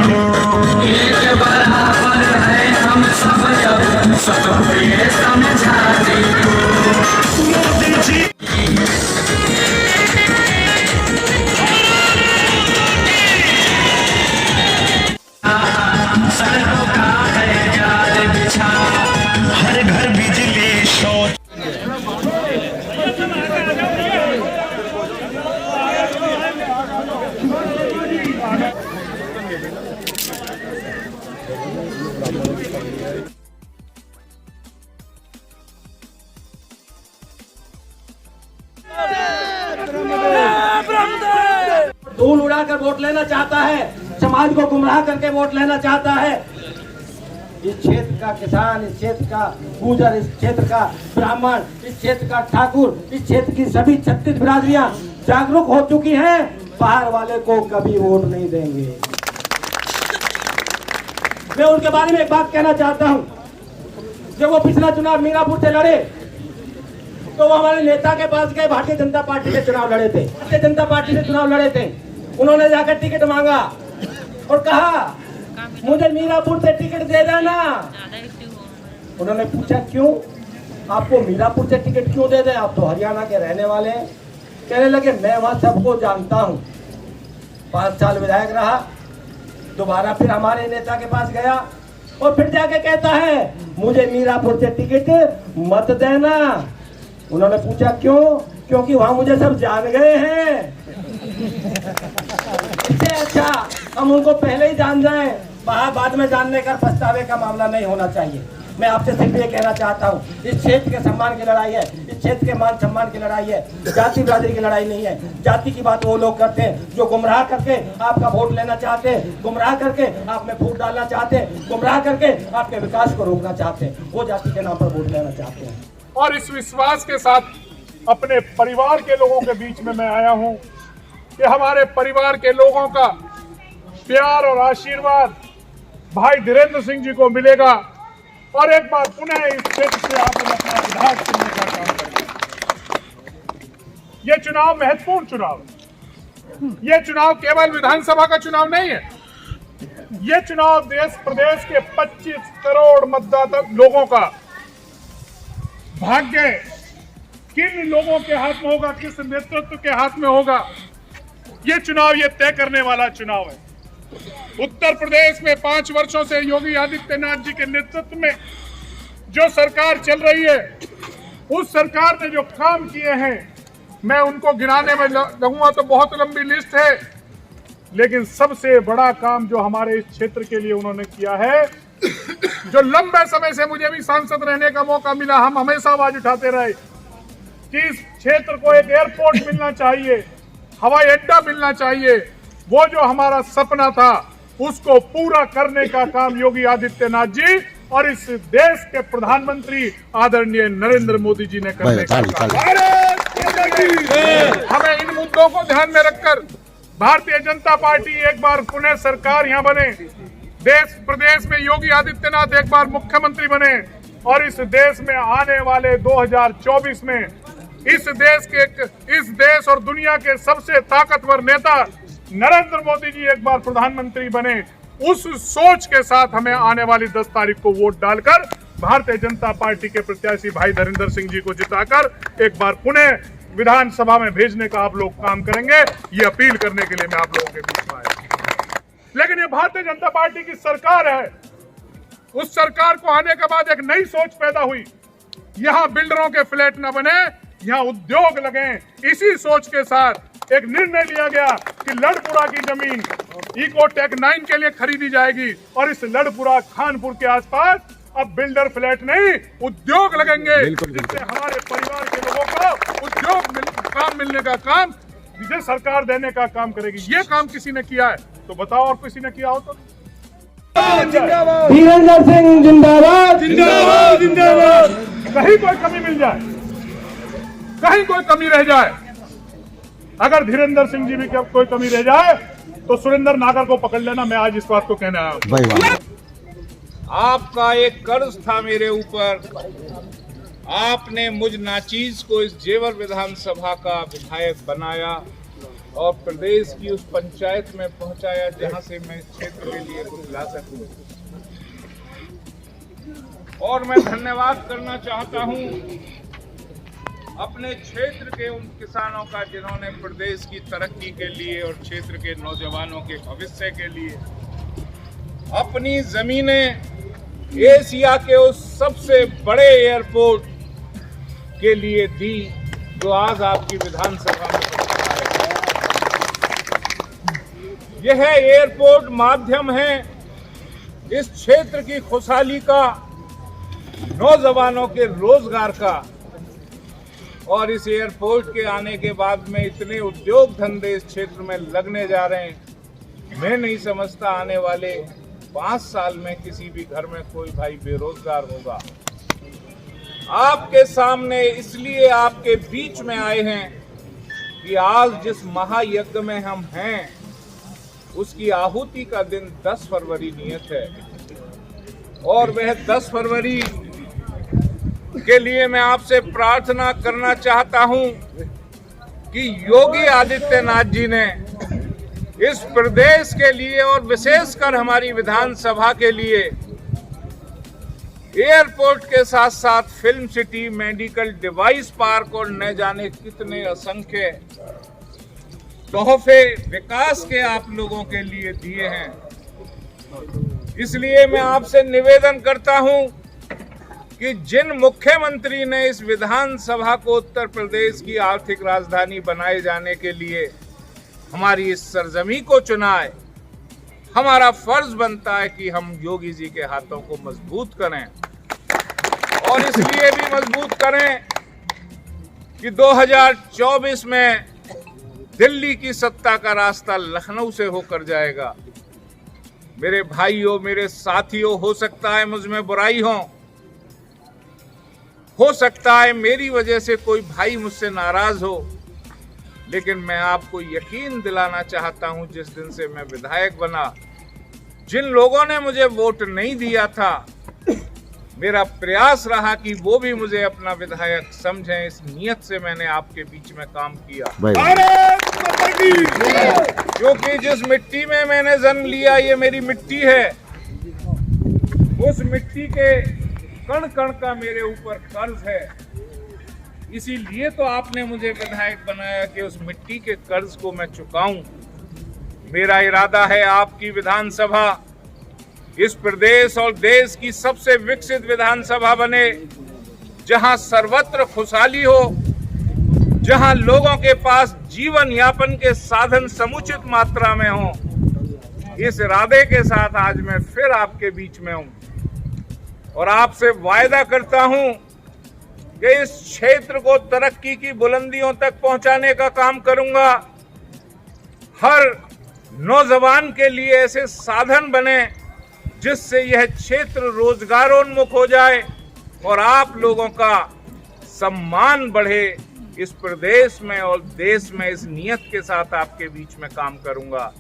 एक बराबर है हम सब, जब सबको ये समझा दो। मोदी जी सड़कों का है जाल बिछा, हर घर बिजली शौच। धूल उड़ाकर वोट लेना चाहता है, समाज को गुमराह करके वोट लेना चाहता है। इस क्षेत्र का किसान, इस क्षेत्र का गुर्जर, इस क्षेत्र का ब्राह्मण, इस क्षेत्र का ठाकुर, इस क्षेत्र की सभी 36 बिरादरियां जागरूक हो चुकी हैं। बाहर वाले को कभी वोट नहीं देंगे। मैं उनके बारे में एक बात कहना चाहता हूं। जब वो पिछला चुनाव मीरापुर से लड़े तो वो हमारे नेता के पास गए, भारतीय जनता पार्टी से चुनाव लड़े थे, भारतीय जनता पार्टी से चुनाव लड़े थे। उन्होंने जाकर टिकट मांगा और कहा मुझे मीरापुर से टिकट दे देना। उन्होंने पूछा क्यों, आपको मीरापुर से टिकट क्यों दे दें, आप तो हरियाणा के रहने वाले हैं। कहने लगे मैं वहां सबको जानता हूँ। 5 साल विधायक रहा, दोबारा फिर हमारे नेता के पास गया और फिर जाके कहता है मुझे मीरापुर से टिकट मत देना। उन्होंने पूछा क्यों, क्योंकि वहां मुझे सब जान गए हैं। इससे अच्छा हम उनको पहले ही जान जाएं, बाद में जानने का पछतावे का मामला नहीं होना चाहिए। मैं आपसे सिर्फ ये कहना चाहता हूँ, इस क्षेत्र के सम्मान की लड़ाई है, इस क्षेत्र के मान सम्मान की लड़ाई है, जाति बिरादरी की लड़ाई नहीं है। जाति की बात वो लोग करते हैं जो गुमराह करके आपका वोट लेना चाहते हैं, गुमराह करके आप में फूट डालना चाहते हैं, गुमराह करके आपके विकास को रोकना चाहते हैं। वो जाति के नाम पर वोट लेना चाहते हैं। और इस विश्वास के साथ अपने परिवार के लोगों के बीच में मैं आया हूं कि हमारे परिवार के लोगों का प्यार और आशीर्वाद भाई धीरेन्द्र सिंह जी को मिलेगा और एक बार पुनः इस क्षेत्र से आप अपना विधायक चुनने का काम करेंगे। ये चुनाव महत्वपूर्ण चुनाव है। ये चुनाव केवल विधानसभा का चुनाव नहीं है। ये चुनाव देश प्रदेश के 25 करोड़ मतदाता लोगों का भाग्य किन लोगों के हाथ में होगा, किस नेतृत्व के हाथ में होगा, ये चुनाव ये तय करने वाला चुनाव है। उत्तर प्रदेश में 5 वर्षों से योगी आदित्यनाथ जी के नेतृत्व में जो सरकार चल रही है, उस सरकार ने जो काम किए हैं मैं उनको गिनाने में लगूंगा तो बहुत लंबी लिस्ट है, लेकिन सबसे बड़ा काम जो हमारे इस क्षेत्र के लिए उन्होंने किया है, जो लंबे समय से मुझे भी सांसद रहने का मौका मिला, हम हमेशा आवाज उठाते रहे कि इस क्षेत्र को एक एयरपोर्ट मिलना चाहिए, हवाई अड्डा मिलना चाहिए। वो जो हमारा सपना था उसको पूरा करने का काम योगी आदित्यनाथ जी और इस देश के प्रधानमंत्री आदरणीय नरेंद्र मोदी जी ने करने का काम। हमें इन मुद्दों को ध्यान में रखकर भारतीय जनता पार्टी एक बार पुनः सरकार यहाँ बने, देश प्रदेश में योगी आदित्यनाथ एक बार मुख्यमंत्री बने और इस देश में आने वाले 2024 में इस देश और दुनिया के सबसे ताकतवर नेता नरेंद्र मोदी जी एक बार प्रधानमंत्री बने। उस सोच के साथ हमें आने वाली 10 तारीख को वोट डालकर भारतीय जनता पार्टी के प्रत्याशी भाई धीरेन्द्र सिंह जी को जिताकर एक बार पुनः विधानसभा में भेजने का आप लोग काम करेंगे, ये अपील करने के लिए मैं आप लोगों के बीच में आया। लेकिन ये भारतीय जनता पार्टी की सरकार है, उस सरकार को आने के बाद एक नई सोच पैदा हुई, यहाँ बिल्डरों के फ्लैट न बने, यहाँ उद्योग लगे। इसी सोच के साथ एक निर्णय लिया गया कि लड़पुरा की जमीन इकोटेक 9 के लिए खरीदी जाएगी और इस लड़पुरा खानपुर के आसपास अब बिल्डर फ्लैट नहीं उद्योग लगेंगे, जिससे हमारे परिवार के लोगों को उद्योग काम मिलने का काम विजय सरकार देने का काम करेगी। ये काम किसी ने किया है तो बताओ, और किसी ने किया हो तो। धीरेन्द्र सिंह जिंदाबाद, जिंदाबाद जिंदाबाद। कहीं कोई कमी मिल जाए, कहीं कोई कमी रह जाए, अगर धीरेन्द्र सिंह जी भी कोई कमी रह जाए तो सुरेंद्र नागर को पकड़ लेना। मैं आज इस बात को कहने आया हूं। आपका एक कर्ज था मेरे ऊपर, आपने मुझ नाचीज को इस जेवर विधानसभा का विधायक बनाया और प्रदेश की उस पंचायत में पहुंचाया जहां से मैं इस क्षेत्र के लिए कुछ ला सकूं। और मैं धन्यवाद करना चाहता हूं अपने क्षेत्र के उन किसानों का जिन्होंने प्रदेश की तरक्की के लिए और क्षेत्र के नौजवानों के भविष्य के लिए अपनी जमीनें एशिया के उस सबसे बड़े एयरपोर्ट के लिए दी जो आज आपकी विधानसभा में यह एयरपोर्ट माध्यम है इस क्षेत्र की खुशहाली का, नौजवानों के रोजगार का। और इस एयरपोर्ट के आने के बाद में इतने उद्योग धंधे इस क्षेत्र में लगने जा रहे हैं। मैं नहीं समझता आने वाले 5 साल में किसी भी घर में कोई भाई बेरोजगार होगा। आपके सामने इसलिए आपके बीच में आए हैं कि आज जिस महायज्ञ में हम हैं उसकी आहुति का दिन 10 फरवरी नियत है। और वह 10 फरवरी के लिए मैं आपसे प्रार्थना करना चाहता हूं कि योगी आदित्यनाथ जी ने इस प्रदेश के लिए और विशेषकर हमारी विधानसभा के लिए एयरपोर्ट के साथ साथ film city, medical device park और न जाने कितने असंख्य तोहफे विकास के आप लोगों के लिए दिए हैं। इसलिए मैं आपसे निवेदन करता हूं कि जिन मुख्यमंत्री ने इस विधानसभा को उत्तर प्रदेश की आर्थिक राजधानी बनाए जाने के लिए हमारी इस सरजमी को चुना है, हमारा फर्ज बनता है कि हम योगी जी के हाथों को मजबूत करें। और इसलिए भी मजबूत करें कि 2024 में दिल्ली की सत्ता का रास्ता लखनऊ से होकर जाएगा। मेरे भाइयों, मेरे साथियों, हो सकता है मुझ में बुराई हो सकता है मेरी वजह से कोई भाई मुझसे नाराज हो, लेकिन मैं आपको यकीन दिलाना चाहता हूं जिस दिन से मैं विधायक बना, जिन लोगों ने मुझे वोट नहीं दिया था, मेरा प्रयास रहा कि वो भी मुझे अपना विधायक समझें। इस नियत से मैंने आपके बीच में काम किया। क्योंकि जिस मिट्टी में मैंने जन्म लिया ये मेरी मिट्टी है, उस मिट्टी के कण कण का मेरे ऊपर कर्ज है। इसीलिए तो आपने मुझे विधायक बनाया कि उस मिट्टी के कर्ज को मैं चुकाऊं। मेरा इरादा है आपकी विधानसभा इस प्रदेश और देश की सबसे विकसित विधानसभा बने, जहां सर्वत्र खुशहाली हो, जहां लोगों के पास जीवन यापन के साधन समुचित मात्रा में हो। इस इरादे के साथ आज मैं फिर आपके बीच में हूं और आपसे वायदा करता हूं कि इस क्षेत्र को तरक्की की बुलंदियों तक पहुंचाने का काम करूंगा। हर नौजवान के लिए ऐसे साधन बने जिससे यह क्षेत्र रोजगारोन्मुख हो जाए और आप लोगों का सम्मान बढ़े। इस प्रदेश में और देश में इस नियत के साथ आपके बीच में काम करूंगा।